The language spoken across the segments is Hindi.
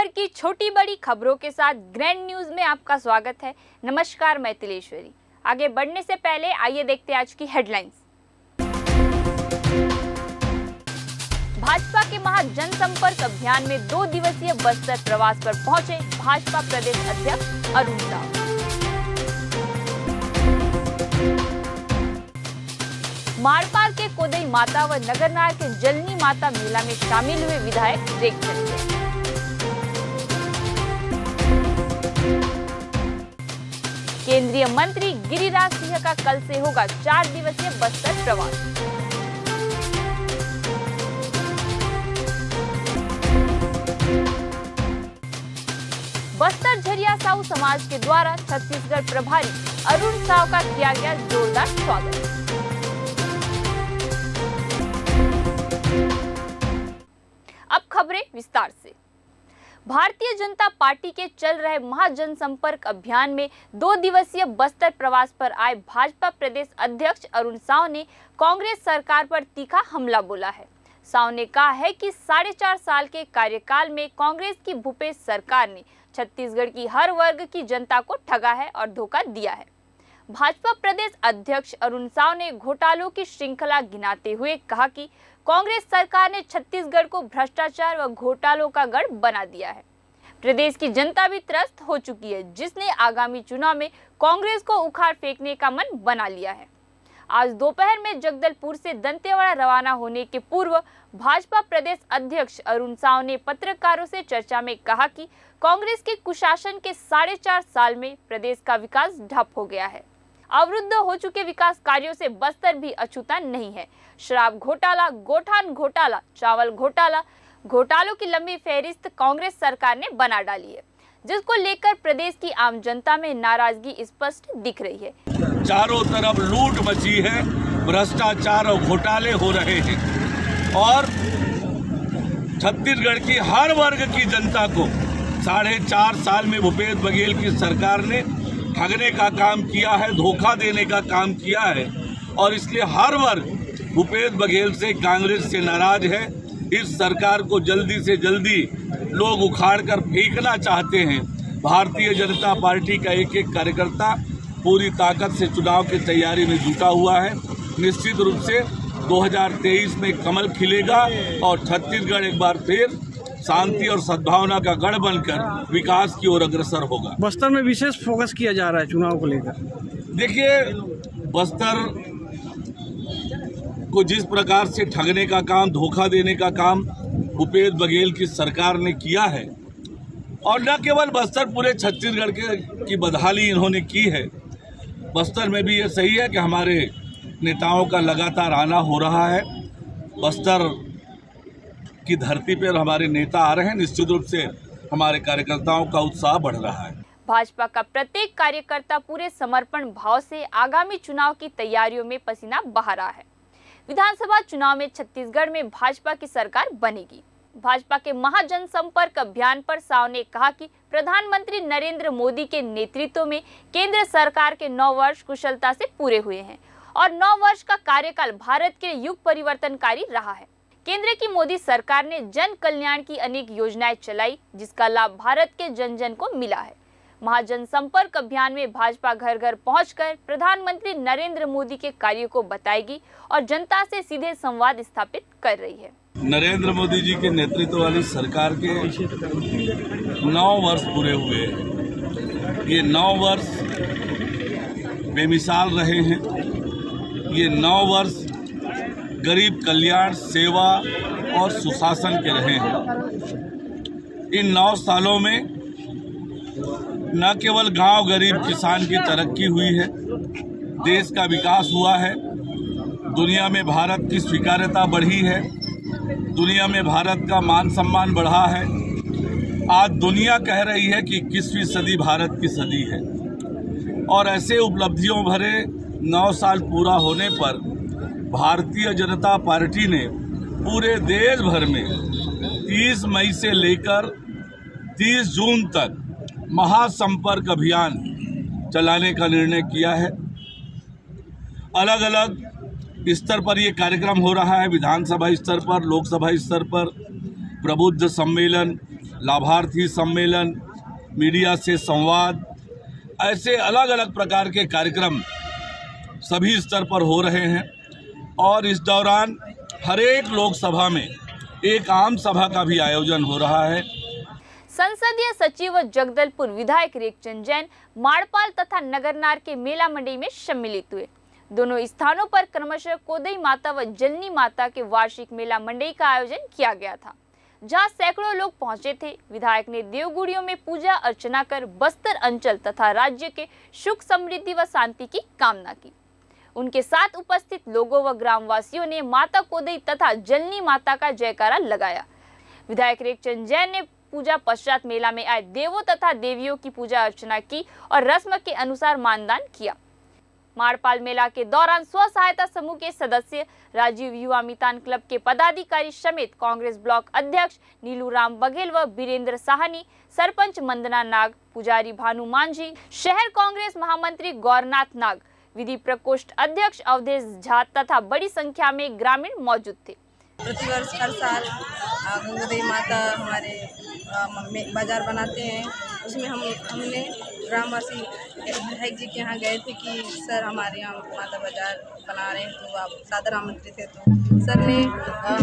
की छोटी बड़ी खबरों के साथ ग्रैंड न्यूज में आपका स्वागत है। नमस्कार, मैं तिलेश्वरी। आगे बढ़ने से पहले आइए देखते हैं आज की हेडलाइंस। भाजपा के महाजनसंपर्क अभियान में 2 दिवसीय बस्तर प्रवास पर पहुंचे भाजपा प्रदेश अध्यक्ष अरुण साव। मारपाल के कोदई माता व नगरनार के जलनी माता मेला में शामिल हुए विधायक रेखचंद। केंद्रीय मंत्री गिरिराज सिंह का कल से होगा 4 दिवसीय बस्तर प्रवास। बस्तर झरिया साहू समाज के द्वारा छत्तीसगढ़ प्रभारी अरुण साव का किया गया जोरदार स्वागत। अब खबरें विस्तार से। भारतीय जनता पार्टी के चल रहे महाजनसंपर्क अभियान में 2 दिवसीय बस्तर प्रवास पर आए भाजपा प्रदेश अध्यक्ष अरुण साव ने कांग्रेस सरकार पर तीखा हमला बोला है। साव ने कहा है कि 4.5 साल के कार्यकाल में कांग्रेस की भूपेश सरकार ने छत्तीसगढ़ की हर वर्ग की जनता को ठगा है और धोखा दिया है। भाजपा प्रदेश अध्यक्ष अरुण साव ने घोटालों की श्रृंखला गिनाते हुए कहा कि कांग्रेस सरकार ने छत्तीसगढ़ को भ्रष्टाचार व घोटालों का गढ़ बना दिया है। प्रदेश की जनता भी त्रस्त हो चुकी है, जिसने आगामी चुनाव में कांग्रेस को उखाड़ फेंकने का मन बना लिया है। आज दोपहर में जगदलपुर से दंतेवाड़ा रवाना होने के पूर्व भाजपा प्रदेश अध्यक्ष अरुण साव ने पत्रकारों से चर्चा में कहा कि कांग्रेस के कुशासन के 4.5 साल में प्रदेश का विकास ठप हो गया है। अवरुद्ध हो चुके विकास कार्यों से बस्तर भी अछूता नहीं है। शराब घोटाला, गोठान घोटाला, चावल घोटाला, घोटालों की लंबी फहरिस्त कांग्रेस सरकार ने बना डाली है, जिसको लेकर प्रदेश की आम जनता में नाराजगी स्पष्ट दिख रही है। चारों तरफ लूट मची है, भ्रष्टाचार और घोटाले हो रहे हैं और छत्तीसगढ़ की हर वर्ग की जनता को 4.5 साल में भूपेश बघेल की सरकार ने ठगने का काम किया है, धोखा देने का काम किया है और इसलिए हर वर्ग भूपेश बघेल से, कांग्रेस से नाराज है। इस सरकार को जल्दी से जल्दी लोग उखाड़ कर फेंकना चाहते हैं। भारतीय जनता पार्टी का एक एक कार्यकर्ता पूरी ताकत से चुनाव की तैयारी में जुटा हुआ है। निश्चित रूप से 2023 में कमल खिलेगा और छत्तीसगढ़ एक बार फिर शांति और सद्भावना का गढ़ बनकर विकास की ओर अग्रसर होगा। बस्तर में विशेष फोकस किया जा रहा है चुनाव को लेकर। देखिए, बस्तर को जिस प्रकार से ठगने का काम, धोखा देने का काम भूपेश बघेल की सरकार ने किया है और न केवल बस्तर, पूरे छत्तीसगढ़ की बदहाली इन्होंने की है। बस्तर में भी ये सही है कि हमारे नेताओं का लगातार आना हो रहा है। बस्तर की धरती पर हमारे नेता आ रहे हैं। निश्चित रूप से हमारे कार्यकर्ताओं का उत्साह बढ़ रहा है। भाजपा का प्रत्येक कार्यकर्ता पूरे समर्पण भाव से आगामी चुनाव की तैयारियों में पसीना बहा रहा है। विधानसभा चुनाव में छत्तीसगढ़ में भाजपा की सरकार बनेगी। भाजपा के महाजनसंपर्क अभियान पर साव ने कहा कि प्रधानमंत्री नरेंद्र मोदी के नेतृत्व में केंद्र सरकार के 9 वर्ष कुशलता से पूरे हुए हैं और 9 वर्ष का कार्यकाल भारत के युग परिवर्तनकारी रहा है। केंद्र की मोदी सरकार ने जन कल्याण की अनेक योजनाएं चलाई, जिसका लाभ भारत के जन जन को मिला है। महाजनसंपर्क अभियान में भाजपा घर घर पहुंचकर प्रधानमंत्री नरेंद्र मोदी के कार्यों को बताएगी और जनता से सीधे संवाद स्थापित कर रही है। नरेंद्र मोदी जी के नेतृत्व वाली सरकार के 9 वर्ष पूरे हुए। ये 9 वर्ष बेमिसाल रहे हैं। ये 9 वर्ष गरीब कल्याण, सेवा और सुशासन के रहे हैं। इन 9 सालों में न केवल गांव गरीब किसान की तरक्की हुई है, देश का विकास हुआ है, दुनिया में भारत की स्वीकार्यता बढ़ी है, दुनिया में भारत का मान सम्मान बढ़ा है। आज दुनिया कह रही है कि 21वीं सदी भारत की सदी है और ऐसे उपलब्धियों भरे 9 साल पूरा होने पर भारतीय जनता पार्टी ने पूरे देश भर में 30 मई से लेकर 30 जून तक महासंपर्क अभियान चलाने का निर्णय किया है। अलग अलग स्तर पर ये कार्यक्रम हो रहा है, विधानसभा स्तर पर, लोकसभा स्तर पर, प्रबुद्ध सम्मेलन, लाभार्थी सम्मेलन, मीडिया से संवाद, ऐसे अलग अलग प्रकार के कार्यक्रम सभी स्तर पर हो रहे हैं। और इस दौरान हर एक लोकसभा में एक आम सभा का भी आयोजन हो रहा है। संसदीय सचिव जगदलपुर विधायक रेखचंद जैन माड़पाल तथा नगरनार के मेला मंडई में सम्मिलित हुए। दोनों स्थानों पर क्रमशः कोदई माता व जननी माता के वार्षिक मेला मंडई का आयोजन किया गया था, जहां सैकड़ों लोग पहुंचे थे। विधायक ने देवगुड़ियों में पूजा अर्चना कर बस्तर अंचल तथा राज्य के सुख समृद्धि व शांति की कामना की। उनके साथ उपस्थित लोगों व ग्रामवासियों ने माता कोदई तथा जननी माता का जयकारा लगाया। विधायक रेखचंद जैन ने पूजा पश्चात मेला में आए देवों तथा देवियों की पूजा अर्चना की और रस्म के अनुसार मानदान किया। माड़पाल मेला के दौरान स्व सहायता समूह के सदस्य, राजीव युवा मितान क्लब के पदाधिकारी समेत कांग्रेस ब्लॉक अध्यक्ष नीलू राम बघेल व बीरेंद्र साहनी, सरपंच मंदना नाग, पुजारी भानु मांझी, शहर कांग्रेस महामंत्री गौरनाथ नाग, विधि प्रकोष्ठ अध्यक्ष अवधेश झा तथा बड़ी संख्या में ग्रामीण मौजूद थे। प्रतिवर्ष हर साल गंगोदरी माता हमारे बाजार बनाते हैं। उसमें हमने ग्रामवासी विधायक जी के यहाँ गए थे कि सर हमारे यहाँ माता बाजार बना रहे हैं, तो आप सादर आमंत्रित थे। तो सर ने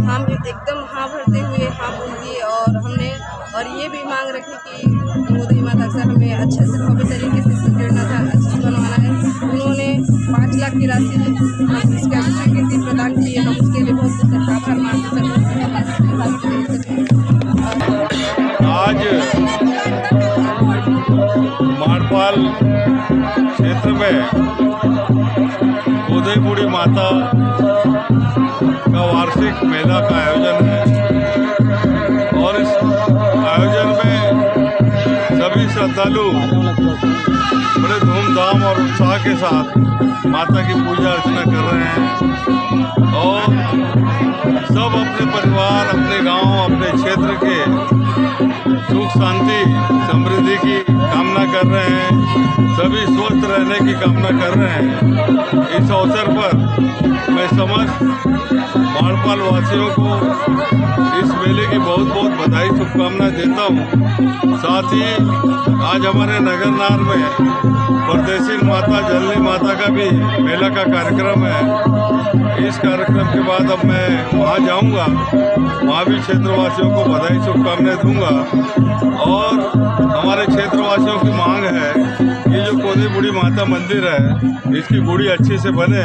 हम एकदम हाँ भरते हुए हाँ बोल दिए और ये भी मांग रखी कि गंगोदरी माता सर हमें अच्छे से भव्य तरीके से सजाना था, अच्छे से बनवाना है। उन्होंने 5 लाख की राशि इसका स्वीकृति प्रदान की है। हम उसके लिए बहुत बहुत आभार मानते हैं। आज माड़पाल क्षेत्र में कोदई बूढ़ी माता का वार्षिक मेला का आयोजन है और इस आयोजन में सभी श्रद्धालु बड़े धूमधाम और उत्साह के साथ माता की पूजा अर्चना कर रहे हैं और सब अपने परिवार, अपने गांव, अपने क्षेत्र के सुख शांति समृद्धि की कामना कर रहे हैं, सभी स्वस्थ रहने की कामना कर रहे हैं। इस अवसर पर मैं समस्त माड़पाल वासियों को इस मेले की बहुत बहुत बधाई शुभकामनाएं देता हूँ। साथ ही आज हमारे नगरनार में परदेसी माता जननी माता का भी मेला का कार्यक्रम है। इस कार्यक्रम के बाद अब मैं वहाँ जाऊँगा, वहाँ भी क्षेत्रवासियों को बधाई शुभकामनाएं दूंगा। और हमारे क्षेत्रवासियों की मांग है कि जो कोदई बूढ़ी माता मंदिर है इसकी गुड़ी अच्छी से बने,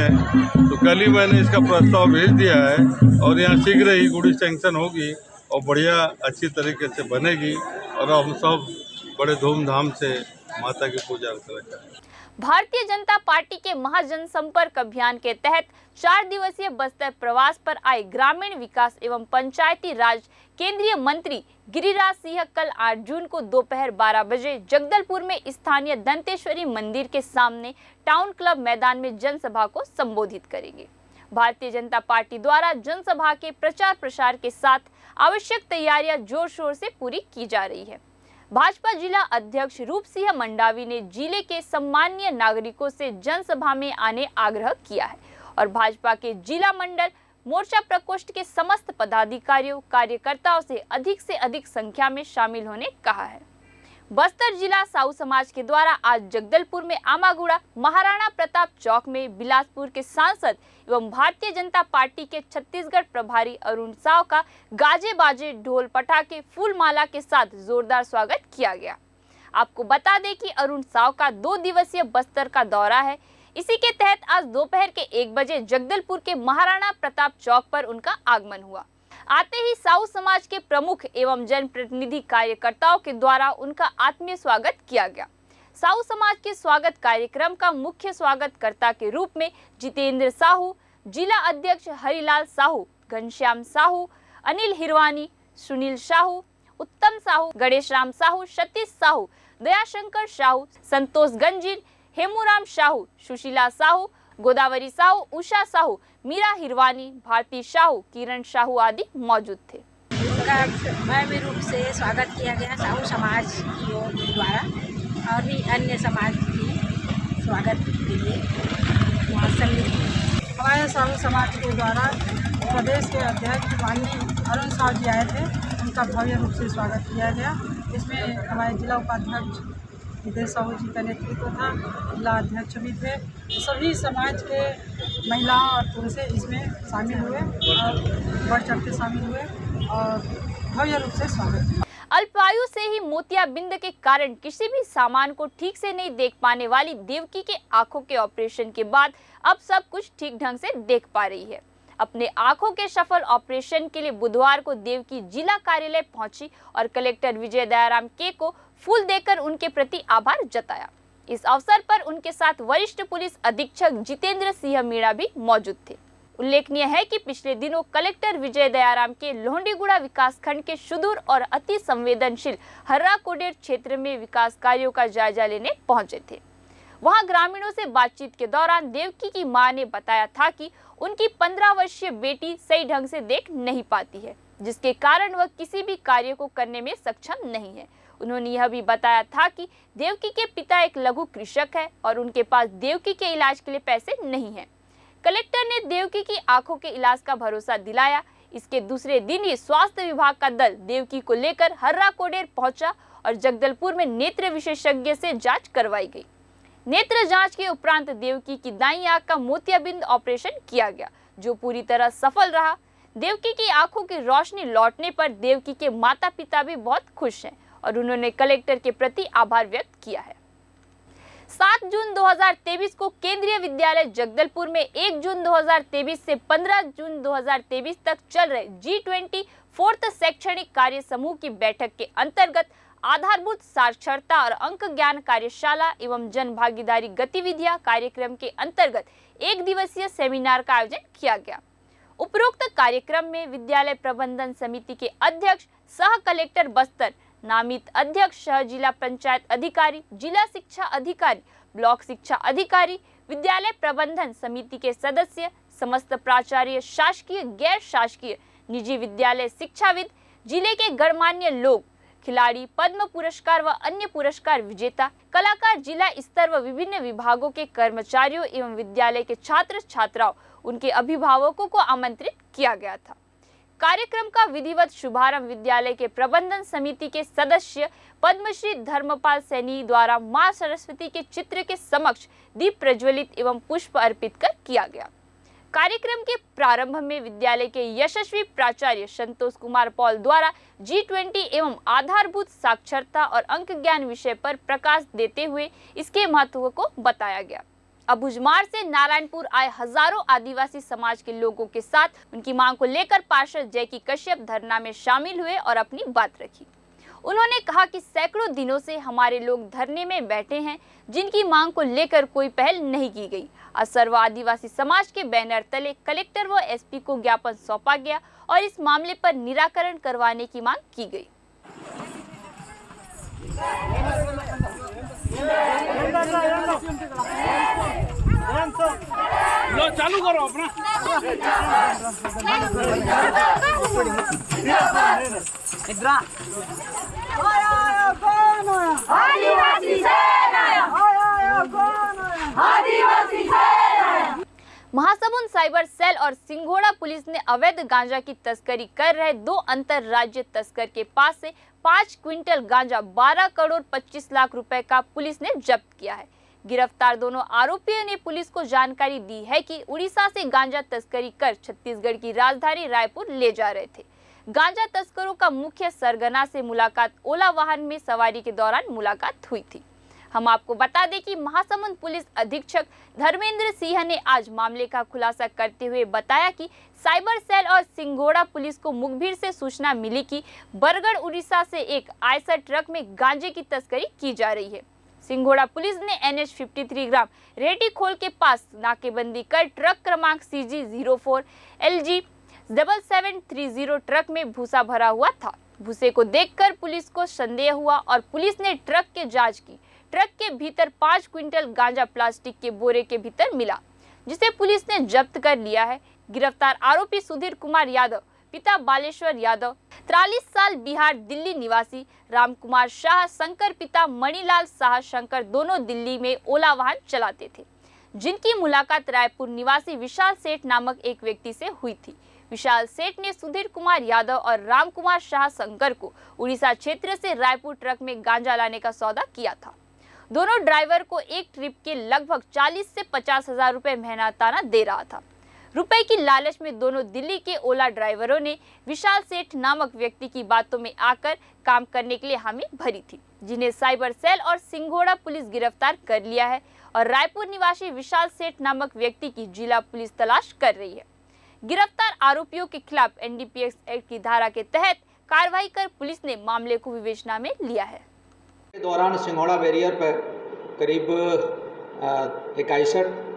तो कल ही मैंने इसका प्रस्ताव भेज दिया है और यहाँ शीघ्र ही गुड़ी सैंक्शन होगी और बढ़िया अच्छी तरीके से बनेगी और हम सब बड़े धूमधाम से माता की पूजा अर्चना करें। भारतीय जनता पार्टी के महाजनसंपर्क अभियान के तहत 4 दिवसीय बस्तर प्रवास पर आए ग्रामीण विकास एवं पंचायती राज केंद्रीय मंत्री गिरिराज सिंह कल 8 जून को दोपहर 12 बजे जगदलपुर में स्थानीय दंतेश्वरी मंदिर के सामने टाउन क्लब मैदान में जनसभा को संबोधित करेंगे। भारतीय जनता पार्टी द्वारा जनसभा के प्रचार प्रसार के साथ आवश्यक तैयारियां जोर शोर से पूरी की जा रही है। भाजपा जिला अध्यक्ष रूप सिंह मंडावी ने जिले के सम्मानीय नागरिकों से जनसभा में आने आग्रह किया है और भाजपा के जिला मंडल मोर्चा प्रकोष्ठ के समस्त पदाधिकारियों कार्यकर्ताओं से अधिक संख्या में शामिल होने कहा है। बस्तर जिला साहू समाज के द्वारा आज जगदलपुर में आमागुड़ा महाराणा प्रताप चौक में बिलासपुर के सांसद एवं भारतीय जनता पार्टी के छत्तीसगढ़ प्रभारी अरुण साव का गाजे बाजे ढोल पटाखे फूल माला के साथ जोरदार स्वागत किया गया। आपको बता दें कि अरुण साव का 2 दिवसीय बस्तर का दौरा है। इसी के तहत आज दोपहर के 1 बजे जगदलपुर के महाराणा प्रताप चौक पर उनका आगमन हुआ। आते ही साहू समाज के प्रमुख एवं जनप्रतिनिधि कार्यकर्ताओं के द्वारा उनका आत्मीय स्वागत किया गया। साहू समाज के स्वागत कार्यक्रम का मुख्य स्वागतकर्ता के रूप में जितेंद्र साहू, जिला अध्यक्ष हरिलाल साहू, घनश्याम साहू, अनिल हिरवानी, सुनील साहू, उत्तम साहू, गणेश राम साहू, सतीश साहू, दयाशंकर साहू, संतोष गंजीर, हेमूराम साहू, सुशीला साहू, गोदावरी साहू, उषा साहू, मीरा हिरवानी, भारती साहू, किरण साहू आदि मौजूद थे। उनका भव्य रूप से स्वागत किया गया साहू समाज की ओर द्वारा और भी अन्य समाज की स्वागत के लिए वहाँ सम्मिलित। हमारे साहू समाज के द्वारा प्रदेश के अध्यक्ष माननीय अरुण साव जी आए थे। उनका भव्य रूप से स्वागत किया गया। इसमें हमारे जिला उपाध्यक्ष हितेश साहू जी का नेतृत्व था, जिला अध्यक्ष भी थे। सभी समाज के महिलाओं और पुरुष इसमें शामिल हुए और बढ़ चढ़ के शामिल हुए और भव्य रूप से स्वागत किया। अल्पायु से ही मोतियाबिंद के कारण किसी भी सामान को ठीक से नहीं देख पाने वाली देवकी के आंखों के ऑपरेशन के बाद अब सब कुछ ठीक ढंग से देख पा रही है। अपने आंखों के सफल ऑपरेशन के लिए बुधवार को देवकी जिला कार्यालय पहुंची और कलेक्टर विजय दयाराम के को फूल देकर उनके प्रति आभार जताया। इस अवसर पर उनके साथ वरिष्ठ पुलिस अधीक्षक जितेंद्र सिंह मीणा भी मौजूद थे। उल्लेखनीय है कि पिछले दिनों कलेक्टर विजय दयाराम के लोहंडीगुड़ा विकासखंड के सुदूर और अति संवेदनशील हर्रा कोडेर क्षेत्र में विकास कार्यों का जायजा लेने पहुंचे थे। वहां ग्रामीणों से बातचीत के दौरान देवकी की मां ने बताया था कि उनकी 15 वर्षीय बेटी सही ढंग से देख नहीं पाती है, जिसके कारण वह किसी भी कार्य को करने में सक्षम नहीं है। उन्होंने यह भी बताया था कि देवकी के पिता एक लघु कृषक है और उनके पास देवकी के इलाज के लिए पैसे नहीं हैं। कलेक्टर ने देवकी की आंखों के इलाज का भरोसा दिलाया। इसके दूसरे दिन ही स्वास्थ्य विभाग का दल देवकी को लेकर हर्रा कोडेर पहुंचा और जगदलपुर में नेत्र विशेषज्ञ से जांच करवाई गई। नेत्र जांच के उपरांत देवकी की दाईं आंख का मोतियाबिंद ऑपरेशन किया गया, जो पूरी तरह सफल रहा। देवकी की आंखों की रोशनी लौटने पर देवकी के माता पिता भी बहुत खुश हैं और उन्होंने कलेक्टर के प्रति आभार व्यक्त किया है। 7 जून 2023 को केंद्रीय विद्यालय जगदलपुर में 1 जून 2023 से 15 जून 2023 तक चल रहे G20 4th शैक्षणिक कार्य समूह की बैठक के अंतर्गत आधारभूत साक्षरता और अंक ज्ञान कार्यशाला एवं जन भागीदारी गतिविधियां कार्यक्रम के अंतर्गत एक दिवसीय सेमिनार का आयोजन किया गया। उपरोक्त कार्यक्रम में विद्यालय प्रबंधन समिति के अध्यक्ष, सह कलेक्टर बस्तर, नामित अध्यक्ष, सह जिला पंचायत अधिकारी, जिला शिक्षा अधिकारी, ब्लॉक शिक्षा अधिकारी, विद्यालय प्रबंधन समिति के सदस्य, समस्त प्राचार्य, शासकीय, गैर शासकीय, निजी विद्यालय शिक्षाविद, जिले के गणमान्य लोग, खिलाड़ी, पद्म पुरस्कार व अन्य पुरस्कार विजेता, कलाकार, जिला स्तर व विभिन्न विभागों के कर्मचारियों एवं विद्यालय के छात्र छात्राओं, उनके अभिभावकों को आमंत्रित किया गया था। कार्यक्रम का विधिवत शुभारंभ विद्यालय के प्रबंधन समिति के सदस्य पद्मश्री धर्मपाल सैनी द्वारा मां सरस्वती के चित्र के समक्ष दीप प्रज्वलित एवं पुष्प अर्पित कर किया गया। कार्यक्रम के प्रारंभ में विद्यालय के यशस्वी प्राचार्य संतोष कुमार पॉल द्वारा G20 एवं आधारभूत साक्षरता और अंक ज्ञान विषय पर प्रकाश देते हुए इसके महत्व को बताया गया। अबुझमाड़ से नारायणपुर आए हजारों आदिवासी समाज के लोगों के साथ उनकी मांग को लेकर पार्षद जैकी कश्यप धरना में शामिल हुए और अपनी बात रखी। उन्होंने कहा कि सैकड़ों दिनों से हमारे लोग धरने में बैठे हैं, जिनकी मांग को लेकर कोई पहल नहीं की गई। आज सर्व आदिवासी समाज के बैनर तले कलेक्टर व एसपी को ज्ञापन सौंपा गया और इस मामले पर निराकरण करवाने की मांग की गई। लो चालू करो अपना। महासमुंद साइबर सेल और सिंघोड़ा पुलिस ने अवैध गांजा की तस्करी कर रहे 2 अंतरराज्य तस्कर के पास से 5 क्विंटल गांजा 12 करोड़ 25 लाख रुपए का पुलिस ने जब्त किया है। गिरफ्तार दोनों आरोपियों ने पुलिस को जानकारी दी है कि उड़ीसा से गांजा तस्करी कर छत्तीसगढ़ की राजधानी रायपुर ले जा रहे थे। गांजा तस्करों का मुख्य सरगना से मुलाकात ओला वाहन में सवारी के दौरान मुलाकात हुई थी। हम आपको बता दें कि महासमुंद पुलिस अधीक्षक धर्मेंद्र सिंह ने आज मामले का खुलासा करते हुए बताया कि साइबर सेल और सिंघोड़ा पुलिस को मुखबिर से सूचना मिली कि बरगढ़ उड़ीसा से एक आयसर ट्रक में गांजे की तस्करी की जा रही है। सिंघोड़ा पुलिस ने NH 53 ग्राम रेटीखोल के पास नाकेबंदी कर ट्रक क्रमांक CG 04 LG 7730 ट्रक में भूसा भरा हुआ था। भूसे को देखकर पुलिस को संदेह हुआ और पुलिस ने ट्रक के जांच की। ट्रक के भीतर 5 क्विंटल गांजा प्लास्टिक के बोरे के भीतर मिला, जिसे पुलिस ने जब्त कर लिया है। गिरफ्तार आरोपी सुधीर कुमार यादव, पिता बालेश्वर यादव, 43 साल, बिहार दिल्ली निवासी, राम कुमार शाह, शंकर, पिता मणिलाल शाह शंकर, दोनों दिल्ली में ओला वाहन चलाते थे। जिनकी मुलाकात रायपुर निवासी विशाल सेठ नामक एक व्यक्ति से हुई थी। विशाल सेठ ने सुधीर कुमार यादव और राम कुमार शाह शंकर को उड़ीसा क्षेत्र से रायपुर ट्रक में गांजा लाने का सौदा किया था। दोनों ड्राइवर को एक ट्रिप के लगभग 40 से 50 हजार रुपए मेहनताना दे रहा था। रुपए की लालच में दोनों दिल्ली के ओला ड्राइवरों ने विशाल सेठ नामक व्यक्ति की बातों में आकर काम करने के लिए हामी भरी थी, जिन्हें साइबर सेल और सिंघोड़ा पुलिस गिरफ्तार कर लिया है और रायपुर निवासी विशाल सेठ नामक व्यक्ति की जिला पुलिस तलाश कर रही है। गिरफ्तार आरोपियों के खिलाफ एनडीपीएस एक्ट की धारा के तहत कार्रवाई कर पुलिस ने मामले को विवेचना में लिया है। दौरान सिंघोड़ा बैरियर पर करीब 61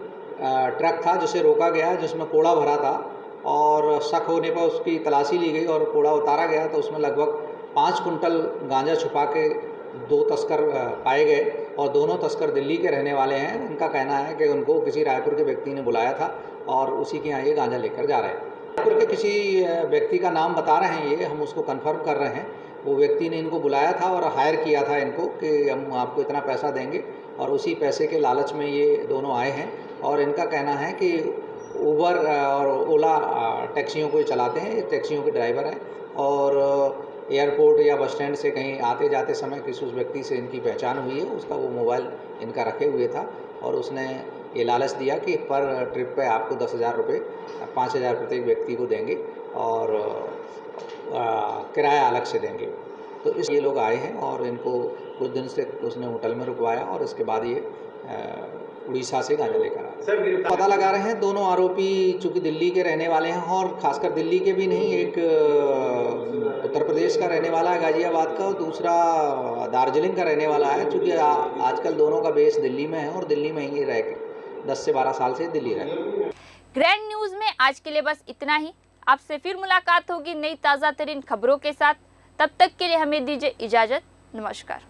ट्रक था जिसे रोका गया, जिसमें कोड़ा भरा था और शक होने पर उसकी तलाशी ली गई और कोड़ा उतारा गया तो उसमें लगभग 5 कुंटल गांजा छुपा के 2 तस्कर पाए गए और दोनों तस्कर दिल्ली के रहने वाले हैं। उनका कहना है कि उनको किसी रायपुर के व्यक्ति ने बुलाया था और उसी के यहाँ ये गांजा लेकर जा रहे हैं। रायपुर के किसी व्यक्ति का नाम बता रहे हैं, ये हम उसको कंफर्म कर रहे हैं। वो व्यक्ति ने इनको बुलाया था और हायर किया था इनको कि हम आपको इतना पैसा देंगे और उसी पैसे के लालच में ये दोनों आए हैं। और इनका कहना है कि उबर और ओला टैक्सियों को चलाते हैं, ये टैक्सियों के ड्राइवर हैं और एयरपोर्ट या बस स्टैंड से कहीं आते जाते समय किसी उस व्यक्ति से इनकी पहचान हुई है, उसका वो मोबाइल इनका रखे हुए था और उसने ये लालच दिया कि पर ट्रिप पे आपको 10,000 रुपये 5,000 प्रत्येक व्यक्ति को देंगे और किराया अलग से देंगे। तो ये लोग आए हैं और इनको कुछ दिन से उसने होटल में रुकवाया और इसके बाद ये उड़ीसा से गांजा लेकर आए। पता लगा रहे हैं दोनों आरोपी चूँकि दिल्ली के रहने वाले हैं और खासकर दिल्ली के भी नहीं, एक उत्तर प्रदेश का रहने वाला है गाजियाबाद का और दूसरा दार्जिलिंग का रहने वाला है। चूँकि आजकल दोनों का बेस दिल्ली में है और दिल्ली में ही रह के 10 से 12 साल से दिल्ली रहे। ग्रैंड न्यूज़ में आज के लिए बस इतना ही। आपसे फिर मुलाकात होगी नई ताज़ा तरीन खबरों के साथ। तब तक के लिए हमें दीजिए इजाज़त। नमस्कार।